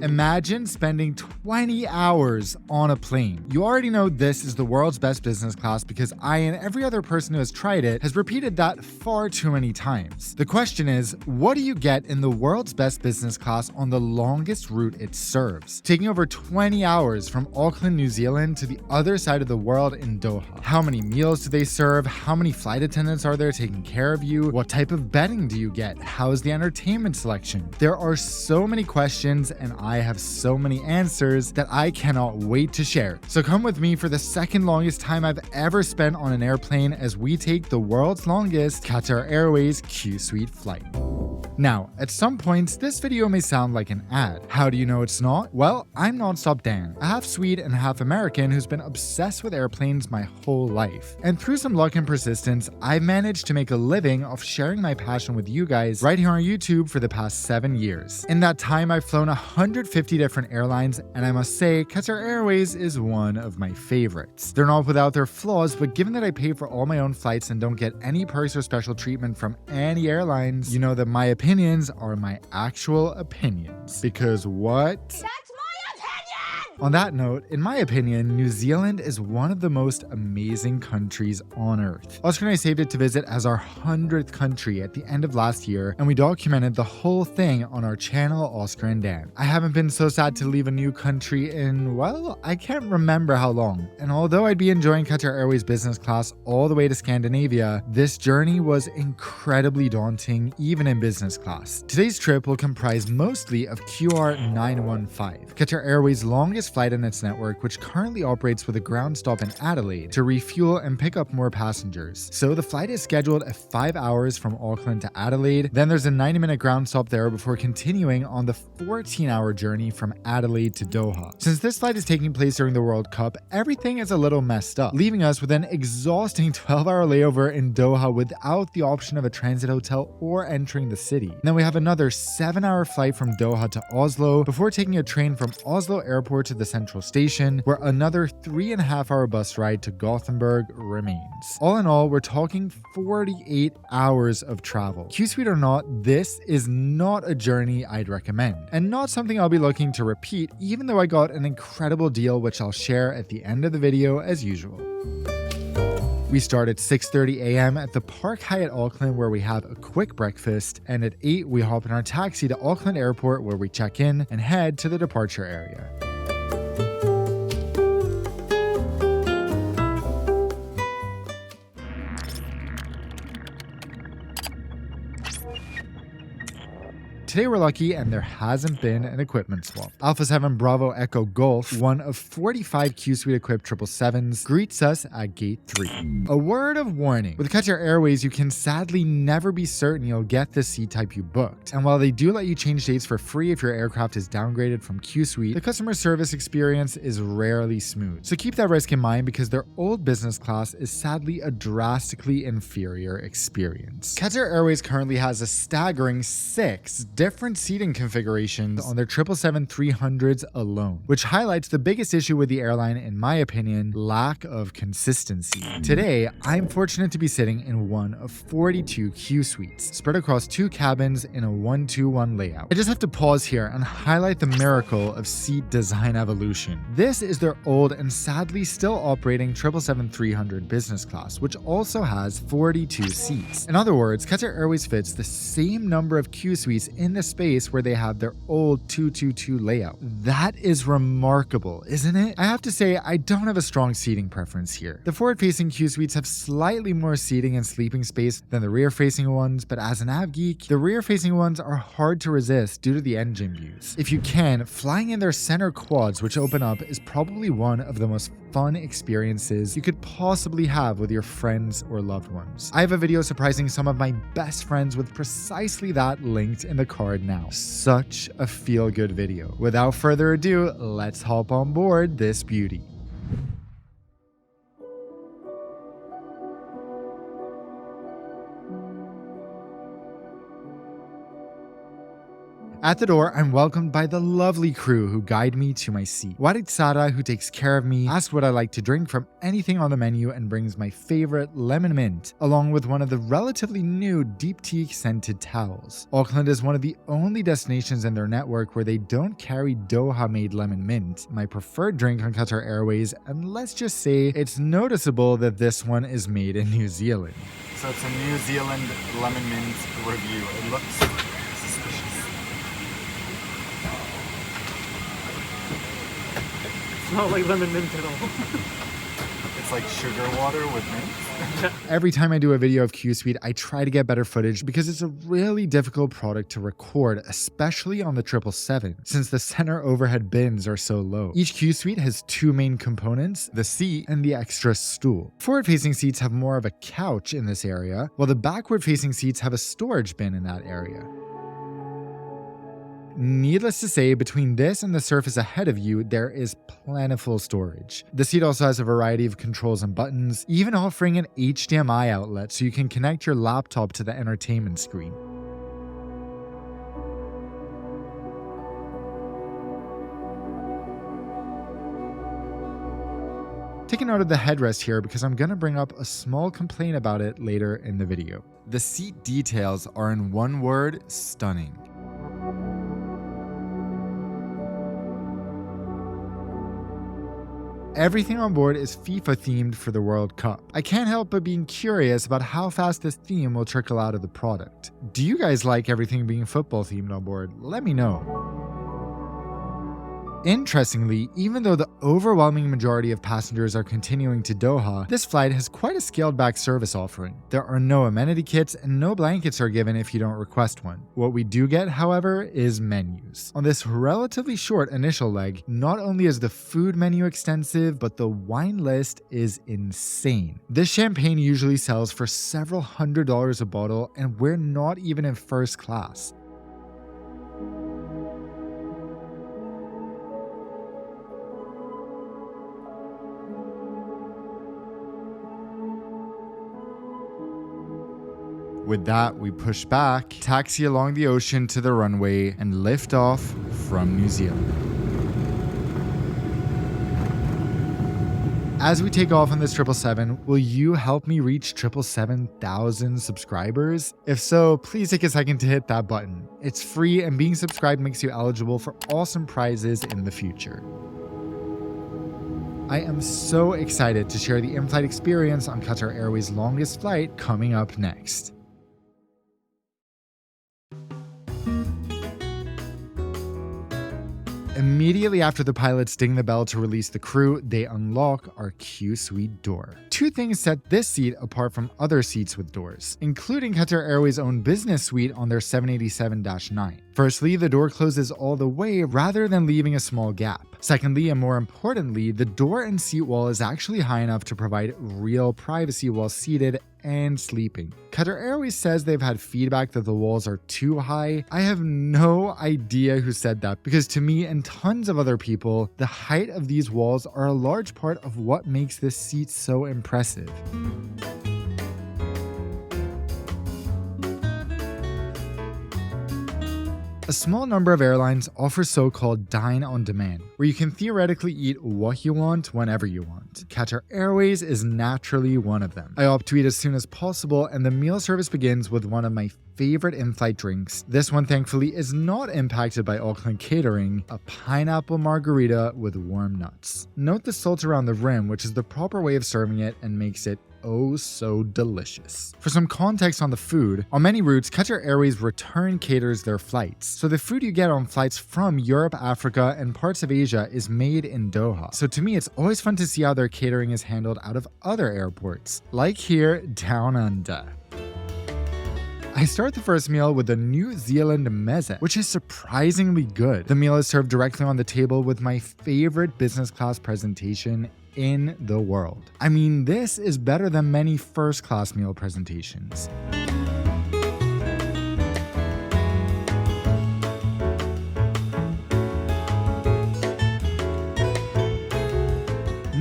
Imagine spending 20 hours on a plane. You already know this is the world's best business class because I and every other person who has tried it has repeated that far too many times. The question is, what do you get in the world's best business class on the longest route it serves? Taking over 20 hours from Auckland, New Zealand to the other side of the world in Doha. How many meals do they serve? How many flight attendants are there taking care of you? What type of bedding do you get? How is the entertainment selection? There are so many questions and I have so many answers that I cannot wait to share. So come with me for the second longest time I've ever spent on an airplane as we take the world's longest Qatar Airways Qsuite flight. Now, at some points, this video may sound like an ad. How do you know it's not? Well, I'm Nonstop Dan, a half Swede and half American who's been obsessed with airplanes my whole life. And through some luck and persistence, I've managed to make a living off sharing my passion with you guys right here on YouTube for the past 7 years. In that time, I've flown 150 different airlines, and I must say, Qatar Airways is one of my favorites. They're not without their flaws, but given that I pay for all my own flights and don't get any perks or special treatment from any airlines, you know that my opinions are my actual opinions. Because what? That's my opinion! On that note, in my opinion, New Zealand is one of the most amazing countries on earth. Oscar and I saved it to visit as our 100th country at the end of last year, and we documented the whole thing on our channel, Oscar and Dan. I haven't been so sad to leave a new country in, well, I can't remember how long. And although I'd be enjoying Qatar Airways business class all the way to Scandinavia, this journey was incredibly daunting, even in business class. Today's trip will comprise mostly of QR915, Qatar Airways' longest flight in its network, which currently operates with a ground stop in Adelaide to refuel and pick up more passengers. So the flight is scheduled at 5 hours from Auckland to Adelaide. Then there's a 90-minute ground stop there before continuing on the 14-hour journey from Adelaide to Doha. Since this flight is taking place during the World Cup, everything is a little messed up, leaving us with an exhausting 12-hour layover in Doha without the option of a transit hotel or entering the city. And then we have another 7-hour flight from Doha to Oslo before taking a train from Oslo Airport to the central station, where another 3.5-hour bus ride to Gothenburg remains. All in all, we're talking 48 hours of travel. Qsuite or not, this is not a journey I'd recommend, and not something I'll be looking to repeat, even though I got an incredible deal which I'll share at the end of the video as usual. We start at 6:30 a.m. at the Park Hyatt Auckland, where we have a quick breakfast, and at 8 we hop in our taxi to Auckland Airport, where we check in and head to the departure area. Today we're lucky and there hasn't been an equipment swap. Alpha 7 Bravo Echo Golf, one of 45 Qsuite equipped 777s, greets us at gate 3. A word of warning: with Qatar Airways, you can sadly never be certain you'll get the seat type you booked. And while they do let you change dates for free if your aircraft is downgraded from Qsuite, the customer service experience is rarely smooth. So keep that risk in mind because their old business class is sadly a drastically inferior experience. Qatar Airways currently has a staggering 6 different seating configurations on their 777-300s alone, which highlights the biggest issue with the airline, in my opinion: lack of consistency. Today, I'm fortunate to be sitting in one of 42 Qsuites, spread across 2 cabins in a 1-2-1 layout. I just have to pause here and highlight the miracle of seat design evolution. This is their old and sadly still operating 777-300 business class, which also has 42 seats. In other words, Qatar Airways fits the same number of Qsuites in the space where they have their old 2-2-2 layout. That is remarkable, isn't it? I have to say, I don't have a strong seating preference here. The forward-facing Qsuites have slightly more seating and sleeping space than the rear-facing ones, but as an av geek, the rear-facing ones are hard to resist due to the engine views. If you can, flying in their center quads, which open up, is probably one of the most fun experiences you could possibly have with your friends or loved ones. I have a video surprising some of my best friends with precisely that linked in the card now. Such a feel-good video. Without further ado, let's hop on board this beauty. At the door, I'm welcomed by the lovely crew who guide me to my seat. Warid Sara, who takes care of me, asks what I like to drink from anything on the menu and brings my favorite lemon mint, along with one of the relatively new Diptique scented towels. Auckland is one of the only destinations in their network where they don't carry Doha-made lemon mint, my preferred drink on Qatar Airways, and let's just say it's noticeable that this one is made in New Zealand. So it's a New Zealand lemon mint review. It looks suspicious. It's not like lemon mint at all. It's like sugar water with mint. Every time I do a video of Qsuite, I try to get better footage because it's a really difficult product to record, especially on the 777, since the center overhead bins are so low. Each Qsuite has two main components, the seat and the extra stool. Forward-facing seats have more of a couch in this area, while the backward-facing seats have a storage bin in that area. Needless to say, between this and the surface ahead of you, there is plentiful storage. The seat also has a variety of controls and buttons, even offering an HDMI outlet so you can connect your laptop to the entertainment screen. Take a note of the headrest here because I'm going to bring up a small complaint about it later in the video. The seat details are, in one word, stunning. Everything on board is FIFA themed for the World Cup. I can't help but being curious about how fast this theme will trickle out of the product. Do you guys like everything being football themed on board? Let me know. Interestingly, even though the overwhelming majority of passengers are continuing to Doha, this flight has quite a scaled-back service offering. There are no amenity kits and no blankets are given if you don't request one. What we do get, however, is menus. On this relatively short initial leg, not only is the food menu extensive, but the wine list is insane. This champagne usually sells for several $100s a bottle, and we're not even in first class. With that, we push back, taxi along the ocean to the runway, and lift off from New Zealand. As we take off on this 777, will you help me reach 777,000 subscribers? If so, please take a second to hit that button. It's free, and being subscribed makes you eligible for awesome prizes in the future. I am so excited to share the in-flight experience on Qatar Airways' longest flight coming up next. Immediately after the pilots ding the bell to release the crew, they unlock our Qsuite door. Two things set this seat apart from other seats with doors, including Qatar Airways' own business suite on their 787-9. Firstly, the door closes all the way rather than leaving a small gap. Secondly, and more importantly, the door and seat wall is actually high enough to provide real privacy while seated and sleeping. Qatar Airways says they've had feedback that the walls are too high. I have no idea who said that, because to me and tons of other people, the height of these walls are a large part of what makes this seat so impressive. A small number of airlines offer so-called dine on demand, where you can theoretically eat what you want whenever you want. Qatar Airways is naturally one of them. I opt to eat as soon as possible, and the meal service begins with one of my favorite in-flight drinks. This one thankfully is not impacted by Auckland catering, a pineapple margarita with warm nuts. Note the salt around the rim, which is the proper way of serving it and makes it oh so delicious. For some context on the food, on many routes, Qatar Airways return caters their flights. So the food you get on flights from Europe, Africa, and parts of Asia is made in Doha. So to me, it's always fun to see how their catering is handled out of other airports, like here down under. I start the first meal with the New Zealand meze, which is surprisingly good. The meal is served directly on the table with my favorite business class presentation in the world. I mean, this is better than many first class meal presentations.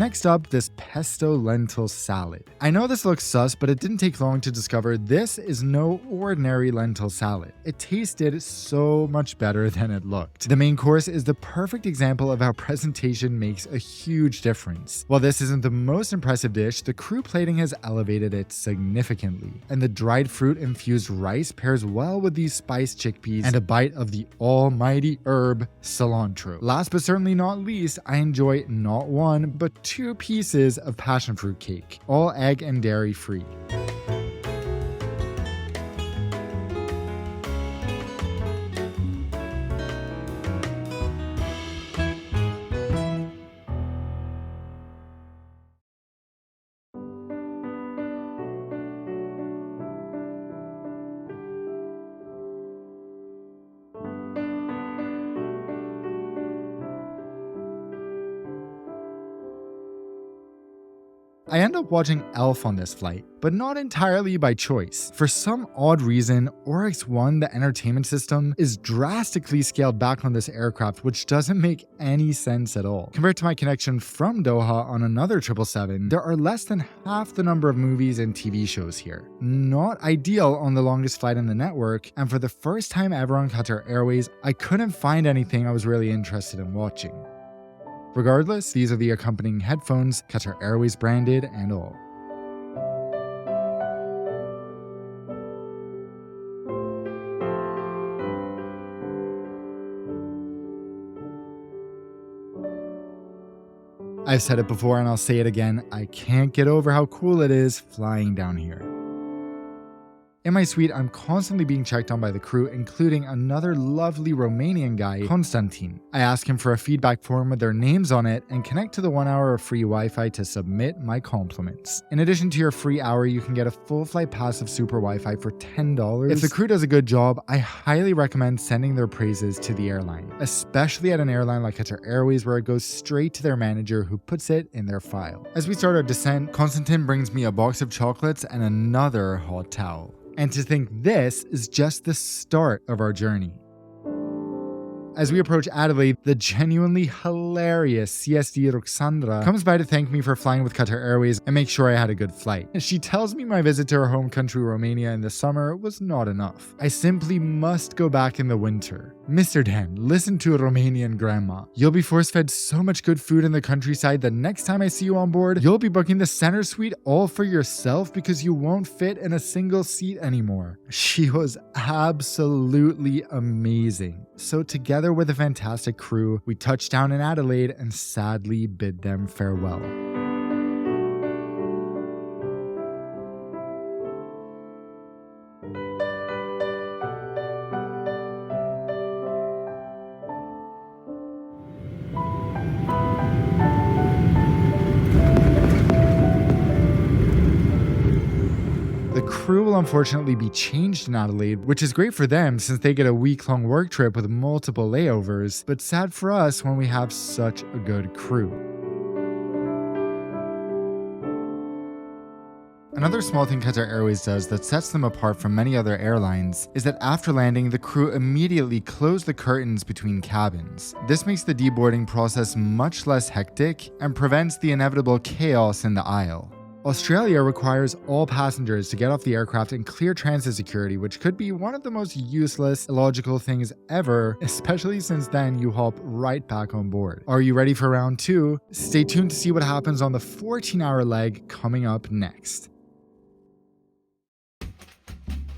Next up, this pesto lentil salad. I know this looks sus, but it didn't take long to discover this is no ordinary lentil salad. It tasted so much better than it looked. The main course is the perfect example of how presentation makes a huge difference. While this isn't the most impressive dish, the crew plating has elevated it significantly, and the dried fruit infused rice pairs well with these spiced chickpeas and a bite of the almighty herb cilantro. Last but certainly not least, I enjoy not one but 2 pieces of passion fruit cake, all egg and dairy free. I end up watching Elf on this flight, but not entirely by choice. For some odd reason, Oryx 1, the entertainment system, is drastically scaled back on this aircraft, which doesn't make any sense at all. Compared to my connection from Doha on another 777, there are less than half the number of movies and TV shows here. Not ideal on the longest flight in the network, and for the first time ever on Qatar Airways, I couldn't find anything I was really interested in watching. Regardless, these are the accompanying headphones, Qatar Airways branded and all. I've said it before and I'll say it again, I can't get over how cool it is flying down here. In my suite, I'm constantly being checked on by the crew, including another lovely Romanian guy, Constantin. I ask him for a feedback form with their names on it and connect to the 1 hour of free Wi-Fi to submit my compliments. In addition to your free hour, you can get a full flight pass of super Wi-Fi for $10. If the crew does a good job, I highly recommend sending their praises to the airline, especially at an airline like Qatar Airways where it goes straight to their manager who puts it in their file. As we start our descent, Constantin brings me a box of chocolates and another hot towel. And to think this is just the start of our journey. As we approach Adelaide, the genuinely hilarious CSD Roxandra comes by to thank me for flying with Qatar Airways and make sure I had a good flight. She tells me my visit to her home country Romania in the summer was not enough. I simply must go back in the winter. Mr. Dan, listen to a Romanian grandma. You'll be force-fed so much good food in the countryside that next time I see you on board, you'll be booking the center suite all for yourself because you won't fit in a single seat anymore. She was absolutely amazing. So together with a fantastic crew, we touched down in Adelaide and sadly bid them farewell. The crew will unfortunately be changed in Adelaide, which is great for them since they get a week-long work trip with multiple layovers, but sad for us when we have such a good crew. Another small thing Qatar Airways does that sets them apart from many other airlines is that after landing, the crew immediately close the curtains between cabins. This makes the deboarding process much less hectic and prevents the inevitable chaos in the aisle. Australia requires all passengers to get off the aircraft and clear transit security, which could be one of the most useless, illogical things ever, especially since then you hop right back on board. Are you ready for round 2? Stay tuned to see what happens on the 14-hour leg coming up next.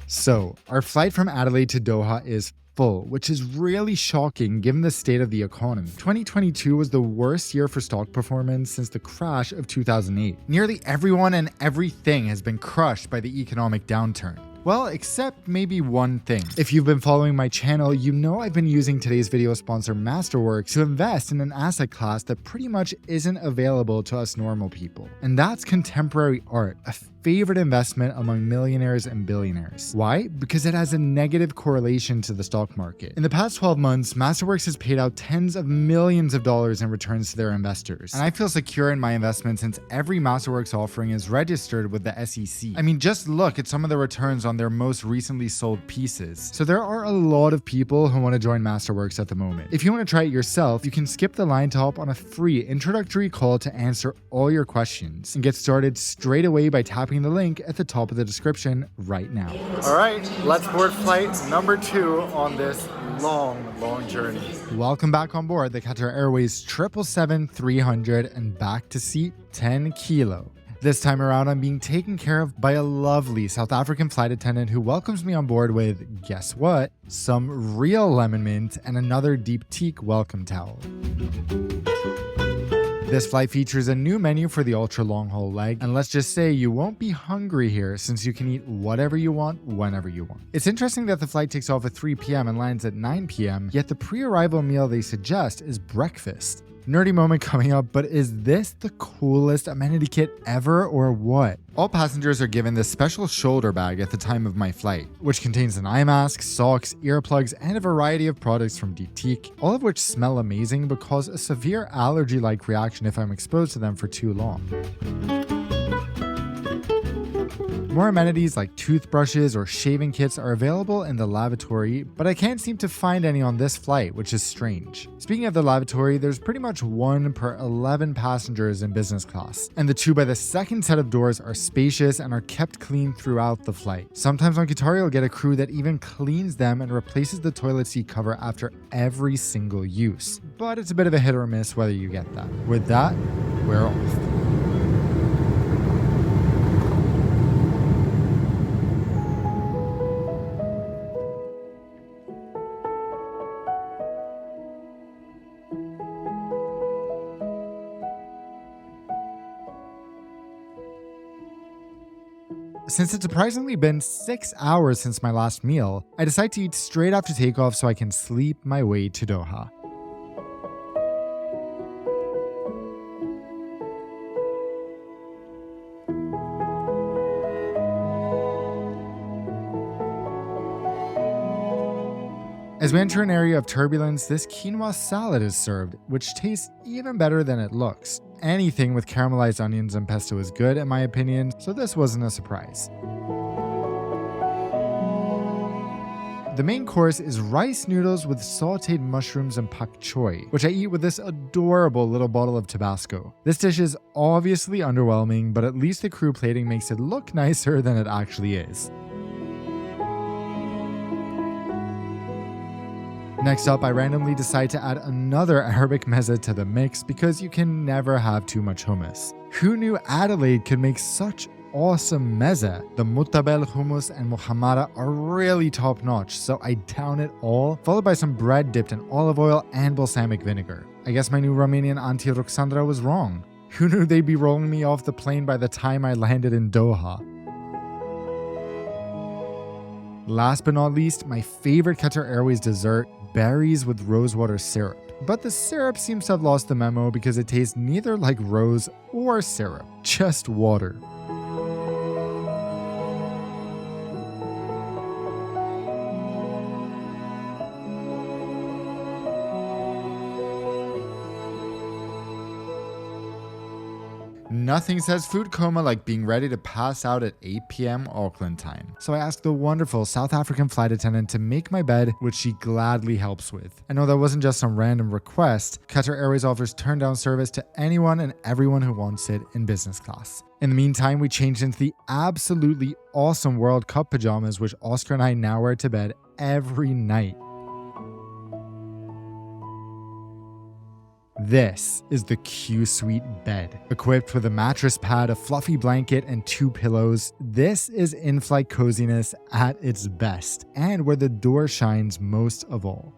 So, our flight from Adelaide to Doha is full, which is really shocking given the state of the economy. 2022 was the worst year for stock performance since the crash of 2008. Nearly everyone and everything has been crushed by the economic downturn. Well, except maybe one thing. If you've been following my channel, you know I've been using today's video sponsor Masterworks to invest in an asset class that pretty much isn't available to us normal people. And that's contemporary art, a favorite investment among millionaires and billionaires. Why? Because it has a negative correlation to the stock market. In the past 12 months, Masterworks has paid out tens of millions of dollars in returns to their investors. And I feel secure in my investment since every Masterworks offering is registered with the SEC. I mean, just look at some of the returns on on their most recently sold pieces. So there are a lot of people who want to join Masterworks at the moment. If you want to try it yourself, you can skip the line to hop on a free introductory call to answer all your questions and get started straight away by tapping the link at the top of the description right now. All right, let's board flight number 2 on this long journey. Welcome back on board the Qatar Airways 777-300 and back to seat 10 kilo. This time around, I'm being taken care of by a lovely South African flight attendant who welcomes me on board with, guess what, some real lemon mint and another Diptique welcome towel. This flight features a new menu for the ultra long haul leg, and let's just say you won't be hungry here since you can eat whatever you want whenever you want. It's interesting that the flight takes off at 3 p.m. and lands at 9 p.m., yet the pre-arrival meal they suggest is breakfast. Nerdy moment coming up, but is this the coolest amenity kit ever or what? All passengers are given this special shoulder bag at the time of my flight, which contains an eye mask, socks, earplugs, and a variety of products from Diptique, all of which smell amazing but cause a severe allergy-like reaction if I'm exposed to them for too long. More amenities like toothbrushes or shaving kits are available in the lavatory, but I can't seem to find any on this flight, which is strange. Speaking of the lavatory, there's pretty much 1 per 11 passengers in business class, and the 2 by the second set of doors are spacious and are kept clean throughout the flight. Sometimes on Qatar, you'll get a crew that even cleans them and replaces the toilet seat cover after every single use, but it's a bit of a hit or miss whether you get that. With that, we're off. Since it's surprisingly been 6 hours since my last meal, I decide to eat straight after takeoff so I can sleep my way to Doha. As we enter an area of turbulence, this quinoa salad is served, which tastes even better than it looks. Anything with caramelized onions and pesto is good in my opinion, so this wasn't a surprise. The main course is rice noodles with sauteed mushrooms and pak choy, which I eat with this adorable little bottle of Tabasco. This dish is obviously underwhelming, but at least the crew plating makes it look nicer than it actually is. Next up, I randomly decide to add another Arabic meze to the mix because you can never have too much hummus. Who knew Adelaide could make such awesome meze? The mutabel hummus and muhammara are really top notch, so I down it all, followed by some bread dipped in olive oil and balsamic vinegar. I guess my new Romanian auntie Roxandra was wrong. Who knew they'd be rolling me off the plane by the time I landed in Doha? Last but not least, my favorite Qatar Airways dessert, berries with rosewater syrup. But the syrup seems to have lost the memo because it tastes neither like rose or syrup, just water. Nothing says food coma like being ready to pass out at 8 p.m. Auckland time. So I asked the wonderful South African flight attendant to make my bed, which she gladly helps with. I know that wasn't just some random request. Qatar Airways offers turn-down service to anyone and everyone who wants it in business class. In the meantime, we changed into the absolutely awesome World Cup pajamas, which Oscar and I now wear to bed every night. This is the Qsuite bed. Equipped with a mattress pad, a fluffy blanket, and 2 pillows, this is in-flight coziness at its best, and where the door shines most of all.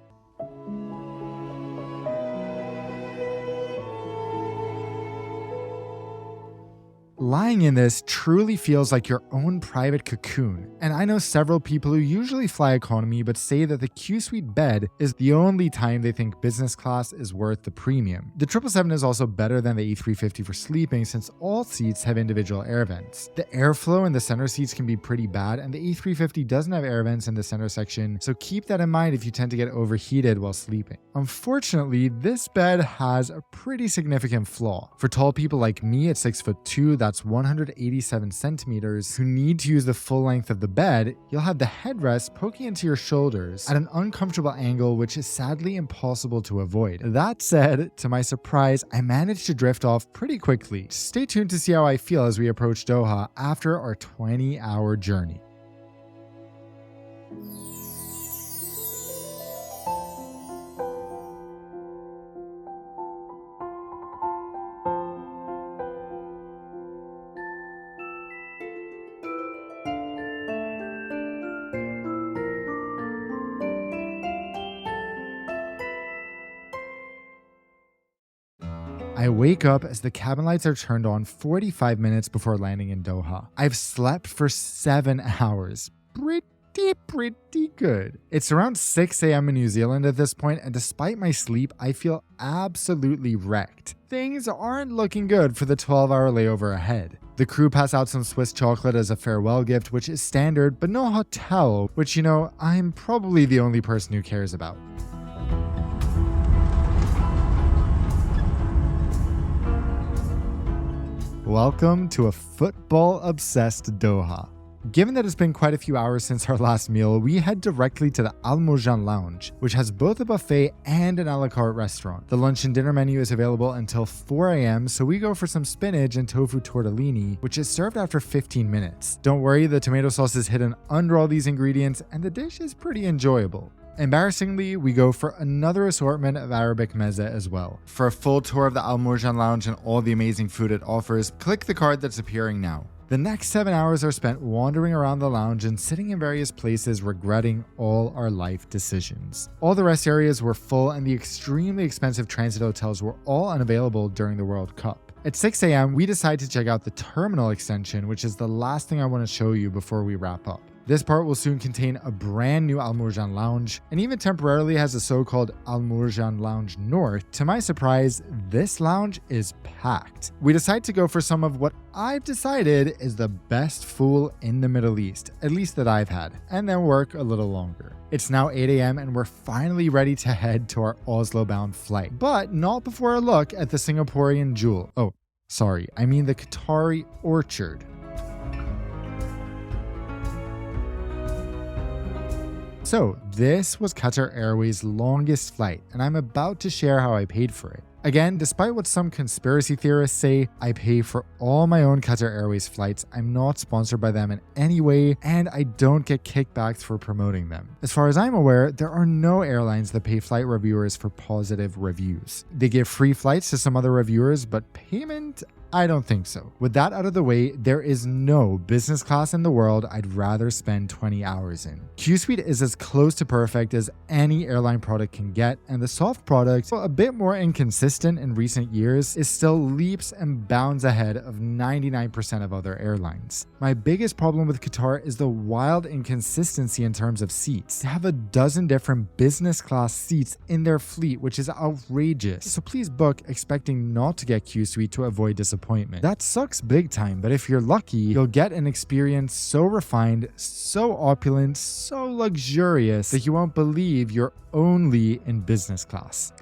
Lying in this truly feels like your own private cocoon, and I know several people who usually fly economy but say that the Qsuite bed is the only time they think business class is worth the premium. The 777 is also better than the A350 for sleeping since all seats have individual air vents. The airflow in the center seats can be pretty bad, and the A350 doesn't have air vents in the center section, so keep that in mind if you tend to get overheated while sleeping. Unfortunately, this bed has a pretty significant flaw. For tall people like me at 6'2", that's 187 centimeters, who need to use the full length of the bed, you'll have the headrest poking into your shoulders at an uncomfortable angle which is sadly impossible to avoid. That said, to my surprise, I managed to drift off pretty quickly. Stay tuned to see how I feel as we approach Doha after our 20-hour journey. I wake up as the cabin lights are turned on 45 minutes before landing in Doha. I've slept for 7 hours. Pretty good. It's around 6 a.m. in New Zealand at this point, and despite my sleep, I feel absolutely wrecked. Things aren't looking good for the 12-hour layover ahead. The crew pass out some Swiss chocolate as a farewell gift, which is standard, but no hotel, which, I'm probably the only person who cares about. Welcome to a football-obsessed Doha. Given that it's been quite a few hours since our last meal, we head directly to the Mourjan lounge, which has both a buffet and an a la carte restaurant. The lunch and dinner menu is available until 4 a.m., so we go for some spinach and tofu tortellini, which is served after 15 minutes. Don't worry, the tomato sauce is hidden under all these ingredients, and the dish is pretty enjoyable. Embarrassingly, we go for another assortment of Arabic meze as well. For a full tour of the Mourjan lounge and all the amazing food it offers, click the card that's appearing now. The next 7 hours are spent wandering around the lounge and sitting in various places regretting all our life decisions. All the rest areas were full and the extremely expensive transit hotels were all unavailable during the World Cup. At 6 a.m., we decide to check out the terminal extension, which is the last thing I want to show you before we wrap up. This part will soon contain a brand new Mourjan lounge, and even temporarily has a so-called Mourjan Lounge North. To my surprise, this lounge is packed. We decide to go for some of what I've decided is the best food in the Middle East, at least that I've had, and then work a little longer. It's now 8 a.m. and we're finally ready to head to our Oslo-bound flight, but not before a look at the Singaporean jewel. Oh, sorry, I mean the Qatari orchard. So, this was Qatar Airways' longest flight, and I'm about to share how I paid for it. Again, despite what some conspiracy theorists say, I pay for all my own Qatar Airways flights. I'm not sponsored by them in any way, and I don't get kickbacks for promoting them. As far as I'm aware, there are no airlines that pay flight reviewers for positive reviews. They give free flights to some other reviewers, but payment? I don't think so. With that out of the way, there is no business class in the world I'd rather spend 20 hours in. Qsuite is as close to perfect as any airline product can get, and the soft product, while a bit more inconsistent in recent years, is still leaps and bounds ahead of 99% of other airlines. My biggest problem with Qatar is the wild inconsistency in terms of seats. They have a dozen different business class seats in their fleet, which is outrageous. So please book expecting not to get Qsuite to avoid disappointment. That sucks big time, but if you're lucky, you'll get an experience so refined, so opulent, so luxurious that you won't believe you're only in business class.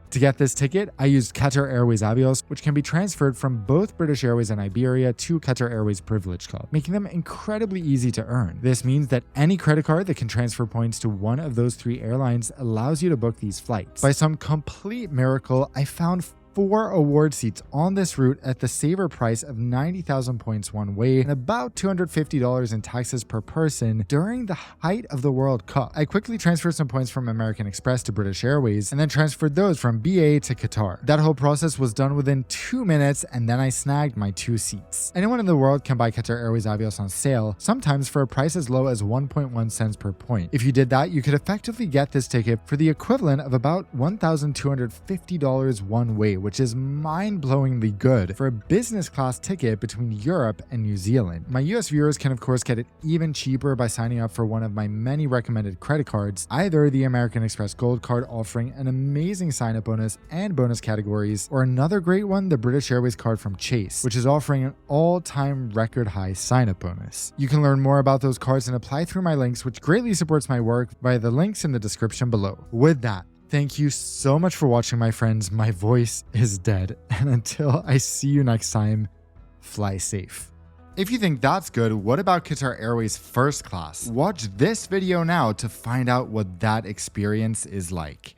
To get this ticket, I used Qatar Airways Avios, which can be transferred from both British Airways and Iberia to Qatar Airways Privilege Club, making them incredibly easy to earn. This means that any credit card that can transfer points to one of those 3 airlines allows you to book these flights. By some complete miracle, I found 4 award seats on this route at the saver price of 90,000 points one way and about $250 in taxes per person during the height of the World Cup. I quickly transferred some points from American Express to British Airways and then transferred those from BA to Qatar. That whole process was done within 2 minutes and then I snagged my 2 seats. Anyone in the world can buy Qatar Airways Avios on sale, sometimes for a price as low as 1.1 cents per point. If you did that, you could effectively get this ticket for the equivalent of about $1,250 one way, which is mind-blowingly good for a business class ticket between Europe and New Zealand. My US viewers can of course get it even cheaper by signing up for one of my many recommended credit cards, either the American Express Gold card offering an amazing sign-up bonus and bonus categories, or another great one, the British Airways card from Chase, which is offering an all-time record high sign-up bonus. You can learn more about those cards and apply through my links, which greatly supports my work, via the links in the description below. With that, thank you so much for watching, my friends. My voice is dead. And until I see you next time, fly safe. If you think that's good, what about Qatar Airways first class? Watch this video now to find out what that experience is like.